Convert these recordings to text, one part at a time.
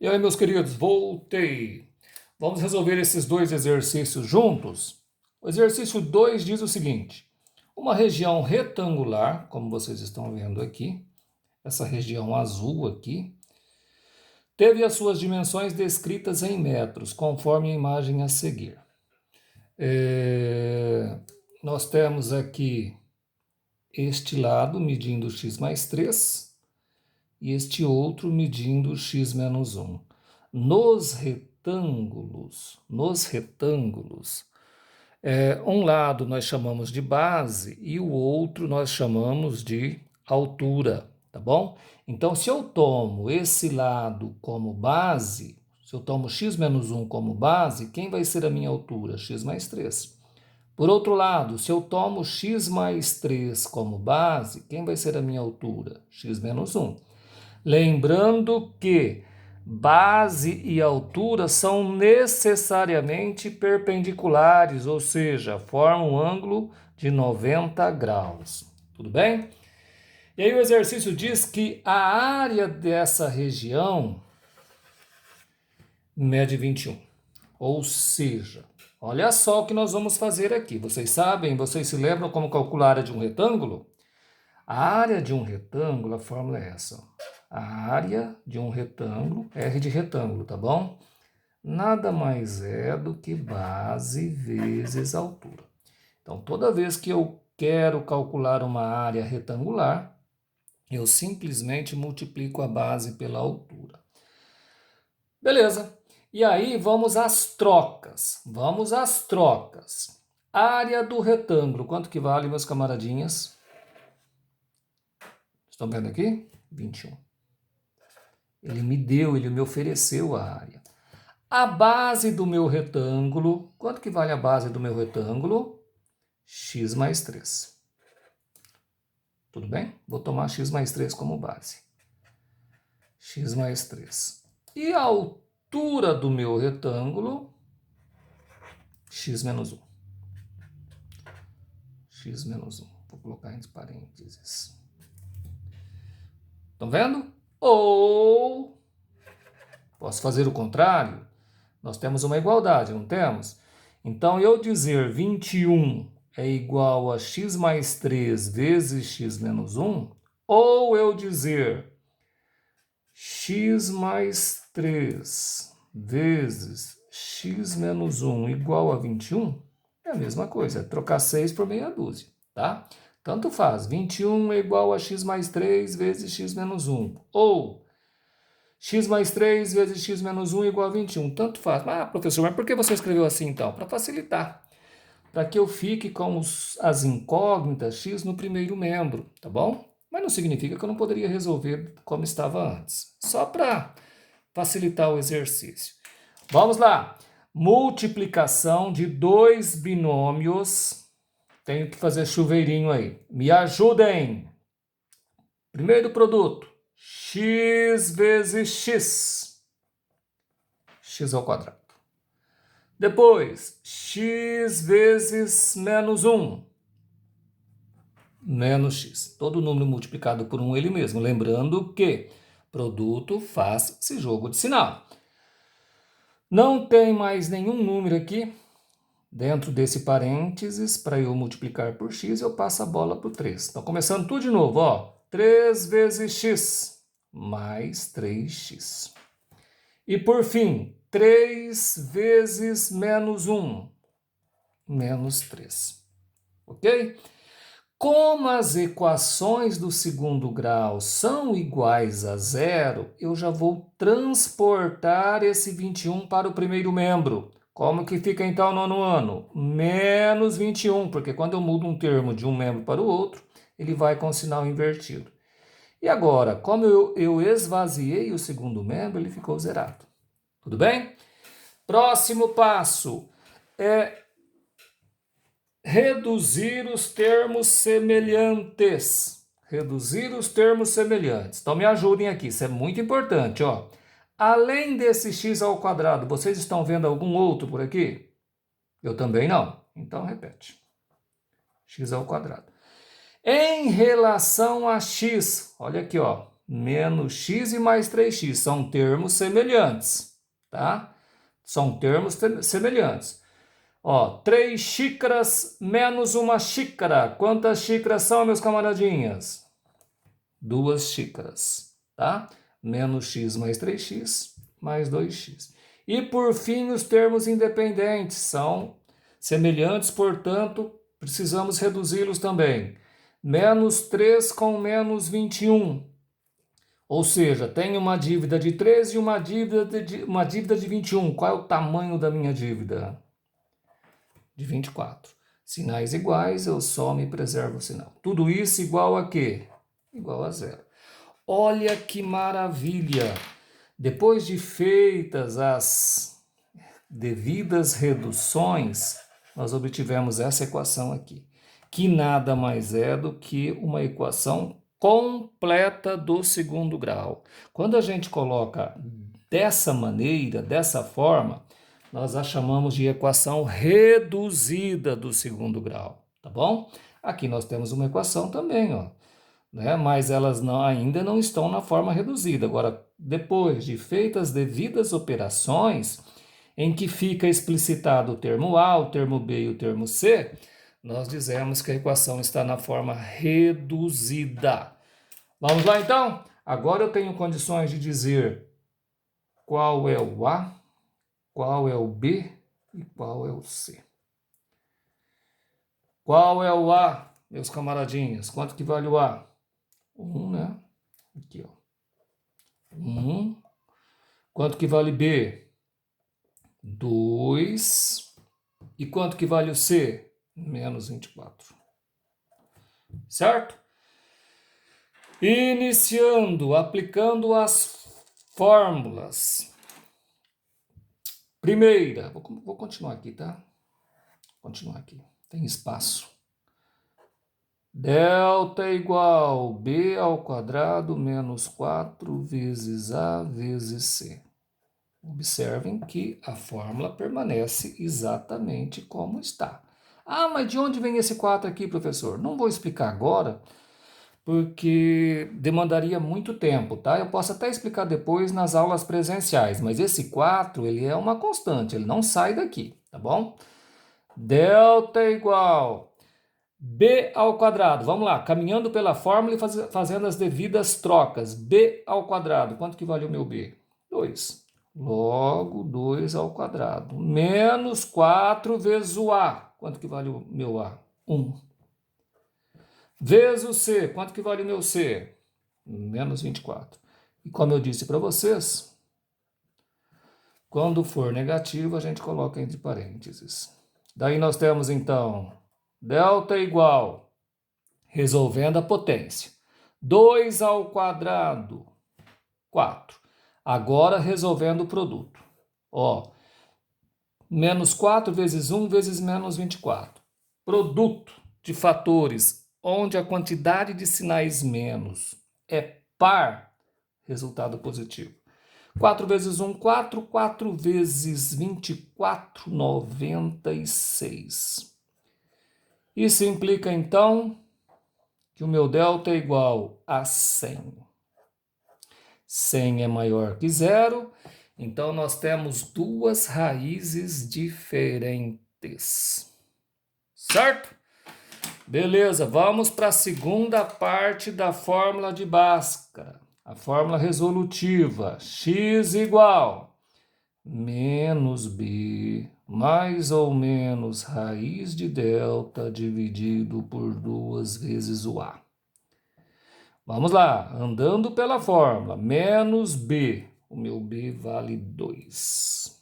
E aí, meus queridos, voltei. Vamos resolver esses dois exercícios juntos? O exercício 2 diz o seguinte: uma região retangular, como vocês estão vendo aqui, essa região azul aqui, teve as suas dimensões descritas em metros, conforme a imagem a seguir. Nós temos aqui este lado medindo x mais 3 e este outro medindo x menos 1. Nos retângulos, um lado nós chamamos de base e o outro nós chamamos de altura, tá bom? Então, se eu tomo esse lado como base, se eu tomo x menos 1 como base, quem vai ser a minha altura? X mais 3. Por outro lado, se eu tomo x mais 3 como base, quem vai ser a minha altura? X menos 1. Lembrando que base e altura são necessariamente perpendiculares, ou seja, formam um ângulo de 90 graus. Tudo bem? E aí o exercício diz que a área dessa região mede 21. Ou seja, olha só o que nós vamos fazer aqui. Vocês sabem, vocês se lembram como calcular a área de um retângulo? A área de um retângulo, a fórmula é essa. A área de um retângulo, R de retângulo, tá bom? Nada mais é do que base vezes altura. Então, toda vez que eu quero calcular uma área retangular, eu simplesmente multiplico a base pela altura. Beleza. E aí, vamos às trocas. Área do retângulo, quanto que vale, meus camaradinhas? Estão vendo aqui? 21. Ele me ofereceu a área. A base do meu retângulo, quanto que vale a base do meu retângulo? X mais 3. Tudo bem? Vou tomar x mais 3 como base. X mais 3. E a altura do meu retângulo? X menos 1. X menos 1. Vou colocar entre parênteses. Estão vendo? Ou posso fazer o contrário? Nós temos uma igualdade, não temos? Então, eu dizer 21 é igual a x mais 3 vezes x menos 1, ou eu dizer x mais 3 vezes x menos 1 igual a 21, é a mesma coisa, é trocar 6 por meia dúzia, tá? Tanto faz, 21 é igual a x mais 3 vezes x menos 1, ou x mais 3 vezes x menos 1 igual a 21. Tanto faz. Ah, professor, mas por que você escreveu assim então? Para facilitar. Para que eu fique com as incógnitas x no primeiro membro, tá bom? Mas não significa que eu não poderia resolver como estava antes. Só para facilitar o exercício. Vamos lá. Multiplicação de dois binômios. Tenho que fazer chuveirinho aí. Me ajudem. Primeiro produto. X vezes x. X ao quadrado. Depois, x vezes menos 1. Menos x. Todo número multiplicado por 1 ele mesmo. Lembrando que produto faz esse jogo de sinal. Não tem mais nenhum número aqui dentro desse parênteses para eu multiplicar por x. Eu passo a bola para o 3. Então, começando tudo de novo. Ó, 3 vezes x mais 3x. E por fim, 3 vezes menos 1, menos 3. Ok? Como as equações do segundo grau são iguais a zero, eu já vou transportar esse 21 para o primeiro membro. Como que fica então o nono ano? Menos 21, porque quando eu mudo um termo de um membro para o outro, ele vai com o sinal invertido. E agora, como eu esvaziei o segundo membro, ele ficou zerado. Tudo bem? Próximo passo é reduzir os termos semelhantes. Reduzir os termos semelhantes. Então me ajudem aqui, isso é muito importante, ó. Além desse x ao quadrado, vocês estão vendo algum outro por aqui? Eu também não. Então repete. X ao quadrado. Em relação a x, olha aqui, ó. menos x e mais 3x. São termos semelhantes, tá? São termos semelhantes. Ó, 3 xícaras menos 1 xícara. Quantas xícaras são, meus camaradinhas? 2 xícaras, tá? Menos x mais 3x mais 2x. E, por fim, os termos independentes são semelhantes, portanto, precisamos reduzi-los também. Menos 3 com menos 21. Ou seja, tenho uma dívida de 13 e uma dívida de 21. Qual é o tamanho da minha dívida? De 24. Sinais iguais, eu somo e preservo o sinal. Tudo isso igual a quê? Igual a zero. Olha que maravilha! Depois de feitas as devidas reduções, nós obtivemos essa equação aqui, que nada mais é do que uma equação completa do segundo grau. Quando a gente coloca dessa maneira, dessa forma, nós a chamamos de equação reduzida do segundo grau, tá bom? Aqui nós temos uma equação também, ó, né? Mas elas ainda não estão na forma reduzida. Agora, depois de feitas devidas operações, em que fica explicitado o termo A, o termo B e o termo C, nós dizemos que a equação está na forma reduzida. Vamos lá, então? Agora eu tenho condições de dizer qual é o A, qual é o B e qual é o C. Qual é o A, meus camaradinhos? Quanto que vale o A? 1, né? Aqui, ó. 1. Quanto que vale B? 2. E quanto que vale o C? Menos 24. Certo? Iniciando, aplicando as fórmulas. Primeira, vou continuar aqui, tá? Continuar aqui, tem espaço. Delta é igual B ao quadrado menos 4 vezes A vezes C. Observem que a fórmula permanece exatamente como está. Ah, mas de onde vem esse 4 aqui, professor? Não vou explicar agora, porque demandaria muito tempo, tá? Eu posso até explicar depois nas aulas presenciais, mas esse 4, ele é uma constante, ele não sai daqui, tá bom? Delta é igual B ao quadrado. Vamos lá, caminhando pela fórmula e fazendo as devidas trocas. B ao quadrado, quanto que vale o meu B? 2. Logo, 2 ao quadrado. Menos 4 vezes o A. Quanto que vale o meu A? 1. Vezes o C. Quanto que vale o meu C? Menos 24. E como eu disse para vocês, quando for negativo, a gente coloca entre parênteses. Daí nós temos, então, delta igual, resolvendo a potência, 2 ao quadrado, 4. Agora, resolvendo o produto. Ó, menos 4 vezes 1 vezes menos 24. Produto de fatores onde a quantidade de sinais menos é par, resultado positivo. 4 vezes 1, 4. 4 vezes 24, 96. Isso implica, então, que o meu delta é igual a 100. 100 é maior que zero, então nós temos duas raízes diferentes. Certo? Beleza, vamos para a segunda parte da fórmula de Bhaskara. A fórmula resolutiva, x igual menos b mais ou menos raiz de delta dividido por 2 vezes o a. Vamos lá, andando pela fórmula, menos b, o meu b vale 2.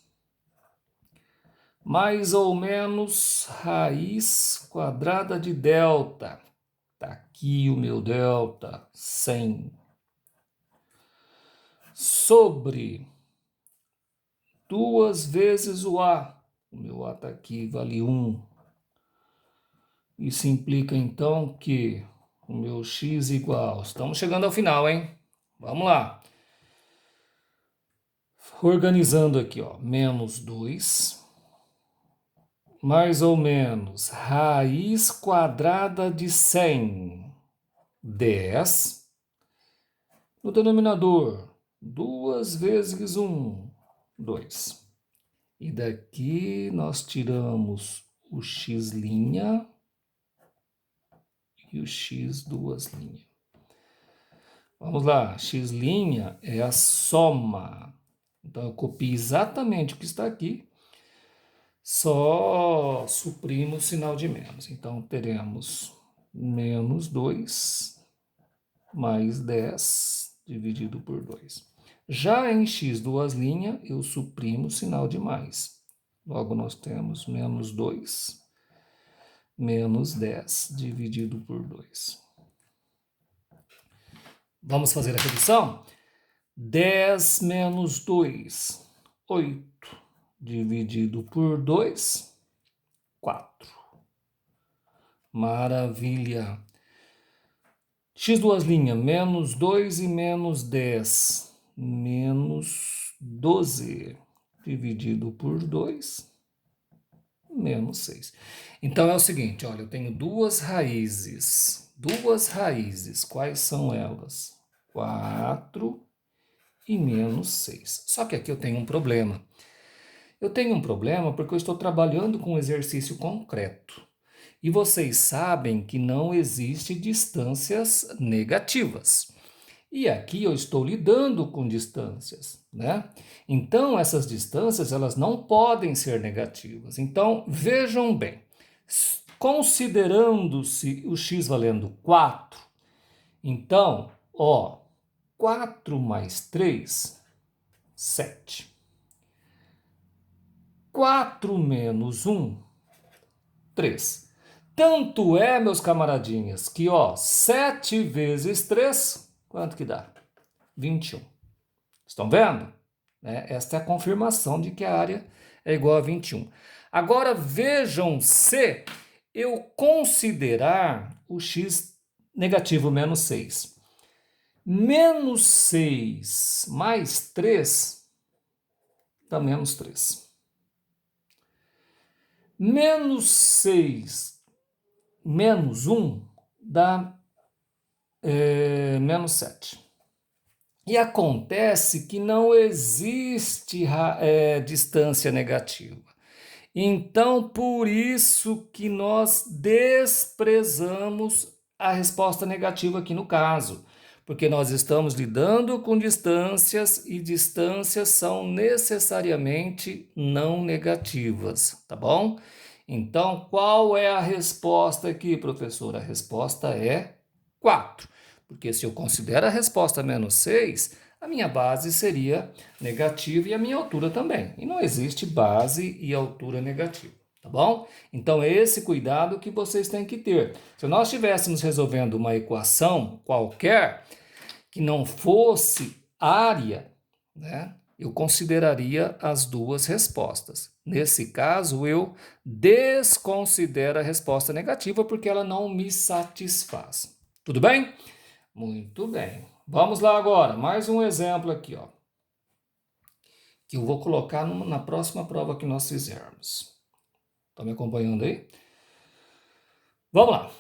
Mais ou menos raiz quadrada de delta. Está aqui o meu delta, 100. Sobre 2 vezes o A. O meu A está aqui, vale 1. Isso implica, então, que o meu x igual... Estamos chegando ao final, hein? Vamos lá. Organizando aqui, ó. Menos 2. Mais ou menos raiz quadrada de 100. 10. No denominador, 2 vezes 1, 2. E daqui nós tiramos o x' e o x duas linhas. Vamos lá, x' é a soma. Então, eu copio exatamente o que está aqui, só suprimo o sinal de menos. Então, teremos menos 2 mais 10 dividido por 2. Já em x duas linhas, eu suprimo o sinal de mais. Logo, nós temos menos 2 menos 10 dividido por 2. Vamos fazer a redução? 10 menos 2, 8, dividido por 2, 4. Maravilha! X duas linhas, menos 2 e menos 10, menos 12, dividido por 2, menos 6. Então é o seguinte, olha, eu tenho duas raízes. Quais são elas? 4 e menos 6. Só que aqui eu tenho um problema. Eu tenho um problema porque eu estou trabalhando com um exercício concreto. E vocês sabem que não existe distâncias negativas. E aqui eu estou lidando com distâncias, né? Então, essas distâncias, elas não podem ser negativas. Então, vejam bem. Considerando-se o x valendo 4, então, 4 mais 3, 7. 4 menos 1, 3. Tanto é, meus camaradinhas, que 7 vezes 3, quanto que dá? 21. Estão vendo? Esta é a confirmação de que a área é igual a 21. Agora vejam se eu considerar o x negativo menos 6. Menos 6 mais 3 dá menos 3. Menos 6 menos 1 dá menos 7. E acontece que não existe distância negativa. Então, por isso que nós desprezamos a resposta negativa aqui no caso. Porque nós estamos lidando com distâncias e distâncias são necessariamente não negativas, tá bom? Então, qual é a resposta aqui, professor? A resposta é 4. Porque se eu considero a resposta menos 6, a minha base seria negativa e a minha altura também. E não existe base e altura negativa, tá bom? Então, é esse cuidado que vocês têm que ter. Se nós estivéssemos resolvendo uma equação qualquer que não fosse área, né, eu consideraria as duas respostas. Nesse caso, eu desconsidero a resposta negativa porque ela não me satisfaz. Tudo bem? Muito bem. Vamos lá agora, mais um exemplo aqui, que eu vou colocar na próxima prova que nós fizermos. Estão me acompanhando aí? Vamos lá.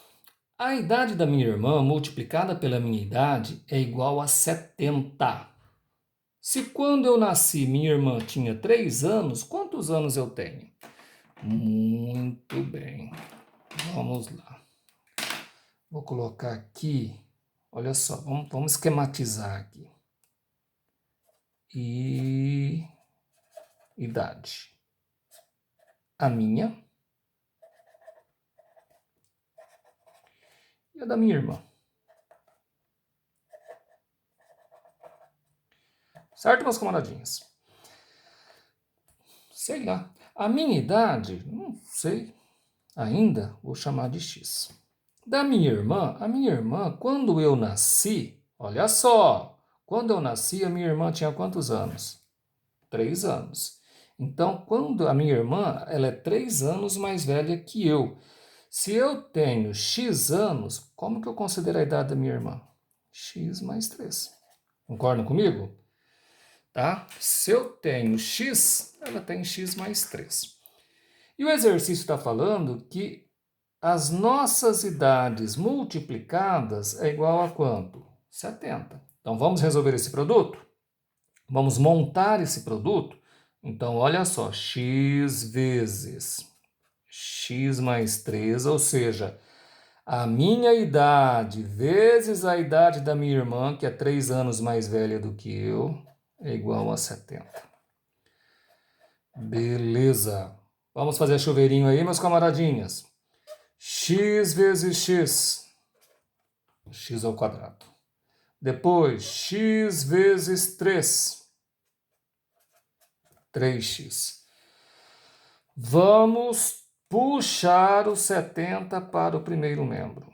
A idade da minha irmã multiplicada pela minha idade é igual a 70. Se quando eu nasci minha irmã tinha 3 anos, quantos anos eu tenho? Muito bem. Vamos lá. Vou colocar aqui, olha só, vamos esquematizar aqui. Idade. A minha e a da minha irmã. Certo, meus camaradinhas? Sei lá. A minha idade, não sei ainda, vou chamar de X. Da minha irmã, a minha irmã, quando eu nasci, olha só, quando eu nasci, a minha irmã tinha quantos anos? 3 anos. Então, quando a minha irmã, ela é 3 anos mais velha que eu. Se eu tenho X anos, como que eu considero a idade da minha irmã? X mais 3. Concordam comigo? Tá? Se eu tenho X, ela tem X mais 3. E o exercício está falando que as nossas idades multiplicadas é igual a quanto? 70. Então, vamos resolver esse produto? Vamos montar esse produto? Então, olha só, x vezes x mais 3, ou seja, a minha idade vezes a idade da minha irmã, que é 3 anos mais velha do que eu, é igual a 70. Beleza. Vamos fazer chuveirinho aí, meus camaradinhas. X vezes x, x ao quadrado. Depois, x vezes 3, 3x. Vamos puxar o 70 para o primeiro membro.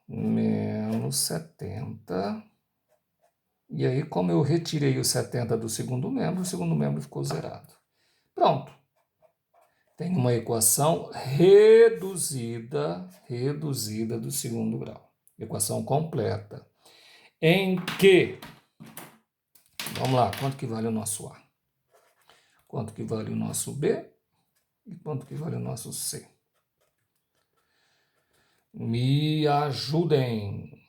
Menos 70. E aí, como eu retirei o 70 do segundo membro, o segundo membro ficou zerado. Pronto. Tem uma equação reduzida do segundo grau. Equação completa. Em que, vamos lá, quanto que vale o nosso A? Quanto que vale o nosso B? E quanto que vale o nosso C? Me ajudem.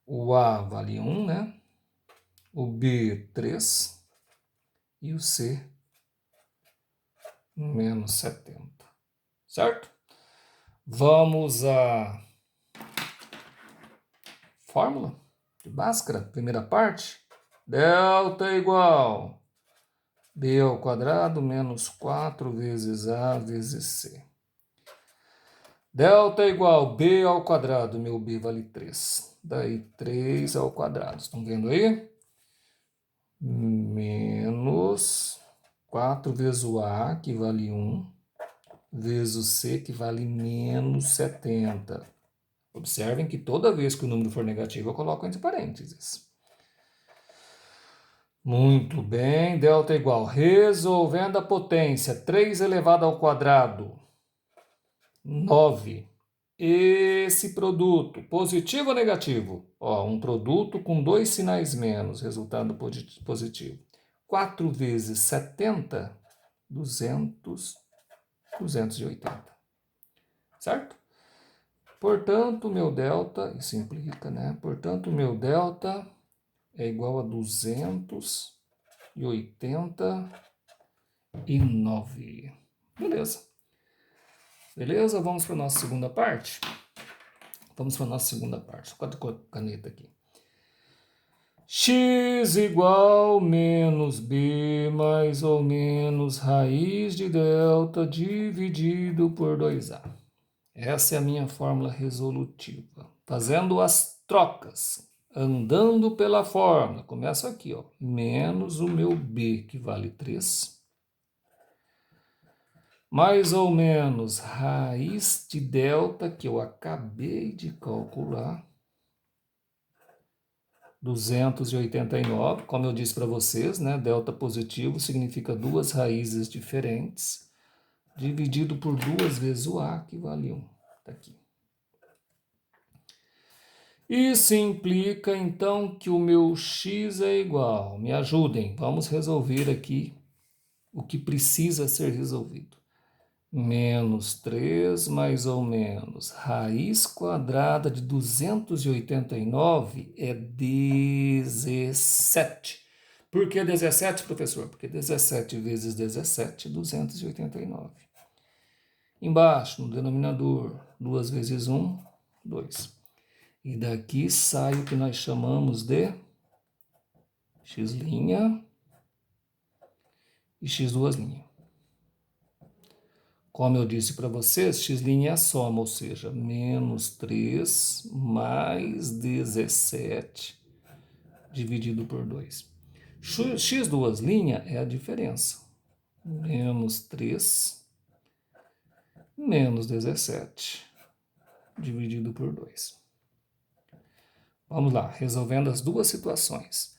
O A vale 1, né? O B, 3. E o C, menos 70. Certo? Vamos à fórmula de Bhaskara, primeira parte. Delta igual B ao quadrado menos 4 vezes A vezes C. Delta igual B ao quadrado, meu B vale 3. Daí 3 ao quadrado, estão vendo aí? Menos 4 vezes o A, que vale 1, vezes o C, que vale menos 70. Observem que toda vez que o número for negativo, eu coloco entre parênteses. Muito bem, delta igual, resolvendo a potência, 3 elevado ao quadrado, 9. Esse produto, positivo ou negativo? Ó, um produto com 2 sinais menos, resultado positivo. 4 vezes 70, 200, 280. Certo? Portanto, meu delta, isso implica, né? Portanto, meu delta é igual a 289. Beleza. Beleza? Vamos para a nossa segunda parte? Vamos para a nossa segunda parte. Quanto caneta aqui? X igual menos B mais ou menos raiz de delta dividido por 2A. Essa é a minha fórmula resolutiva. Fazendo as trocas, andando pela fórmula, começa aqui, ó, menos o meu B, que vale 3, mais ou menos raiz de delta, que eu acabei de calcular, 289, como eu disse para vocês, né? Delta positivo significa duas raízes diferentes, dividido por 2 vezes o A, que vale 1. Tá aqui. Isso implica, então, que o meu x é igual. Me ajudem, vamos resolver aqui o que precisa ser resolvido. Menos 3 mais ou menos raiz quadrada de 289 é 17. Por que 17, professor? Porque 17 vezes 17 é 289. Embaixo, no denominador, 2 vezes 1, 2. E daqui sai o que nós chamamos de x' e x duas'. Como eu disse para vocês, x' é a soma, ou seja, menos 3 mais 17 dividido por 2. X duas' é a diferença. Menos 3 menos 17 dividido por 2. Vamos lá, resolvendo as duas situações.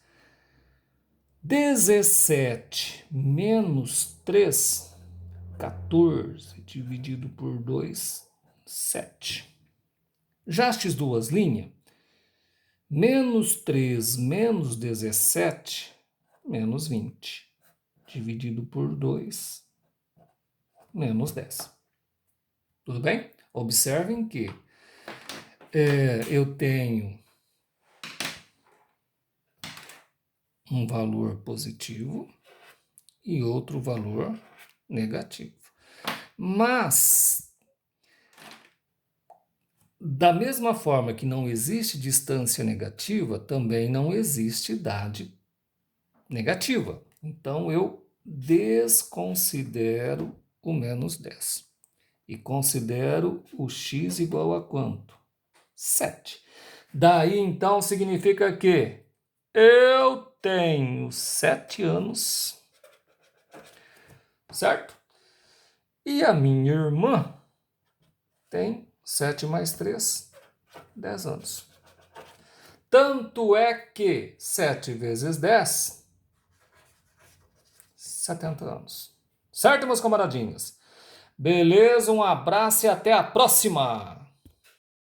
17 menos 3, 14, dividido por 2, 7. Já x duas', menos 3 menos 17, menos 20, dividido por 2, menos 10. Tudo bem? Observem que eu tenho um valor positivo e outro valor negativo. Mas, da mesma forma que não existe distância negativa, também não existe idade negativa. Então, eu desconsidero o menos 10. E considero o x igual a quanto? 7. Daí, então, significa que eu tenho 7 anos, certo? E a minha irmã tem 7 mais 3, 10 anos. Tanto é que 7 vezes 10, 70 anos. Certo, meus camaradinhos? Beleza, um abraço e até a próxima!